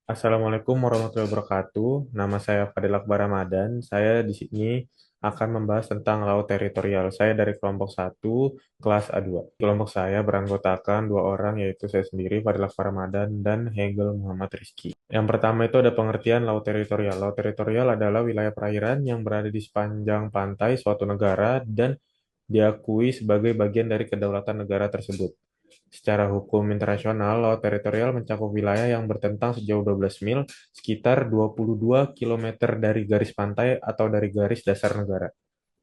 Assalamualaikum warahmatullahi wabarakatuh. Nama saya Fadil Akbar Ramadan. Saya di sini akan membahas tentang laut teritorial. Saya dari kelompok 1, kelas A2. Kelompok saya beranggotakan dua orang, yaitu saya sendiri, Fadil Akbar Ramadan, dan Hegel Muhammad Rizky. Yang pertama itu ada pengertian laut teritorial. Laut teritorial adalah wilayah perairan yang berada di sepanjang pantai suatu negara dan diakui sebagai bagian dari kedaulatan negara tersebut. Secara hukum internasional, laut teritorial mencakup wilayah yang bertentang sejauh 12 mil, sekitar 22 kilometer dari garis pantai atau dari garis dasar negara.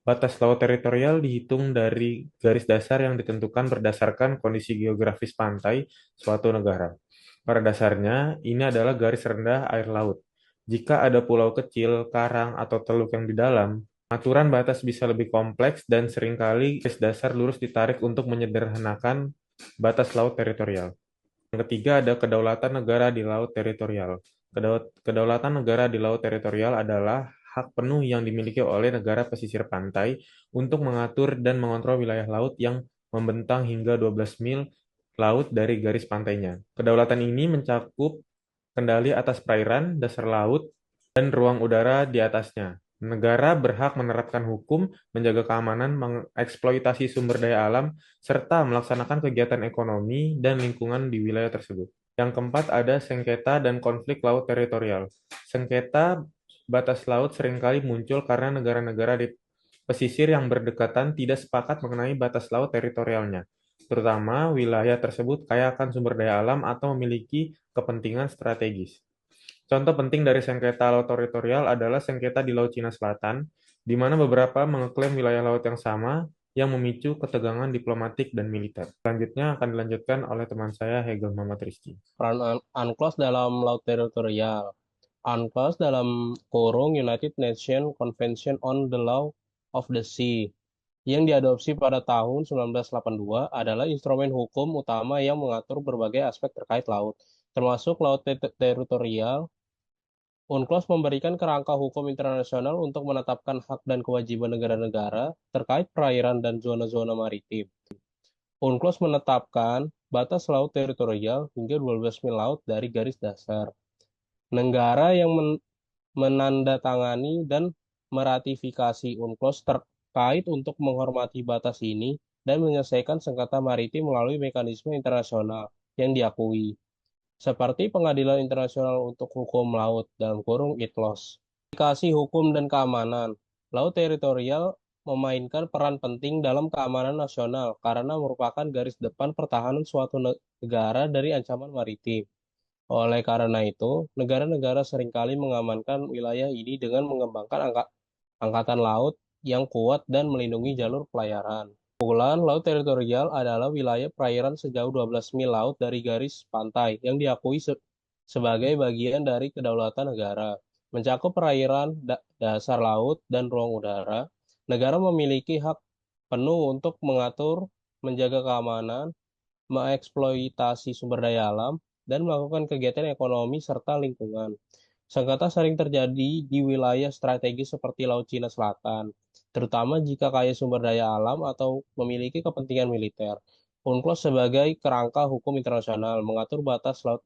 Batas laut teritorial dihitung dari garis dasar yang ditentukan berdasarkan kondisi geografis pantai suatu negara. Pada dasarnya, ini adalah garis rendah air laut. Jika ada pulau kecil, karang, atau teluk yang di dalam, aturan batas bisa lebih kompleks dan seringkali garis dasar lurus ditarik untuk menyederhanakan batas laut teritorial. Yang ketiga ada kedaulatan negara di laut teritorial. Kedaulatan negara di laut teritorial adalah hak penuh yang dimiliki oleh negara pesisir pantai untuk mengatur dan mengontrol wilayah laut yang membentang hingga 12 mil laut dari garis pantainya. Kedaulatan ini mencakup kendali atas perairan, dasar laut, dan ruang udara di atasnya. Negara berhak menerapkan hukum, menjaga keamanan, mengeksploitasi sumber daya alam, serta melaksanakan kegiatan ekonomi dan lingkungan di wilayah tersebut. Yang keempat ada sengketa dan konflik laut teritorial. Sengketa batas laut seringkali muncul karena negara-negara di pesisir yang berdekatan tidak sepakat mengenai batas laut teritorialnya, terutama wilayah tersebut kaya akan sumber daya alam atau memiliki kepentingan strategis. Contoh penting dari sengketa laut teritorial adalah sengketa di Laut Cina Selatan, di mana beberapa mengeklaim wilayah laut yang sama yang memicu ketegangan diplomatik dan militer. Selanjutnya akan dilanjutkan oleh teman saya Hegel Muhammad Rizky. Peran UNCLOS dalam laut teritorial. UNCLOS dalam kurung United Nations Convention on the Law of the Sea yang diadopsi pada tahun 1982 adalah instrumen hukum utama yang mengatur berbagai aspek terkait laut, termasuk laut teritorial. UNCLOS memberikan kerangka hukum internasional untuk menetapkan hak dan kewajiban negara-negara terkait perairan dan zona-zona maritim. UNCLOS menetapkan batas laut teritorial hingga 12 mil laut dari garis dasar. Negara yang menandatangani dan meratifikasi UNCLOS terkait untuk menghormati batas ini dan menyelesaikan sengketa maritim melalui mekanisme internasional yang diakui, seperti Pengadilan Internasional untuk Hukum Laut dalam kurung ITLOS. Aplikasi hukum dan keamanan. Laut teritorial memainkan peran penting dalam keamanan nasional karena merupakan garis depan pertahanan suatu negara dari ancaman maritim. Oleh karena itu, negara-negara seringkali mengamankan wilayah ini dengan mengembangkan angkatan laut yang kuat dan melindungi jalur pelayaran. Kesimpulan, laut teritorial adalah wilayah perairan sejauh 12 mil laut dari garis pantai yang diakui sebagai bagian dari kedaulatan negara. Mencakup perairan, dasar laut, dan ruang udara, negara memiliki hak penuh untuk mengatur, menjaga keamanan, mengeksploitasi sumber daya alam, dan melakukan kegiatan ekonomi serta lingkungan. Sengketa sering terjadi di wilayah strategis seperti Laut Cina Selatan, terutama jika kaya sumber daya alam atau memiliki kepentingan militer. UNCLOS sebagai kerangka hukum internasional mengatur batas laut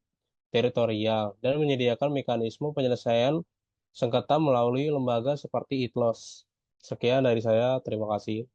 teritorial dan menyediakan mekanisme penyelesaian sengketa melalui lembaga seperti ITLOS. Sekian dari saya, terima kasih.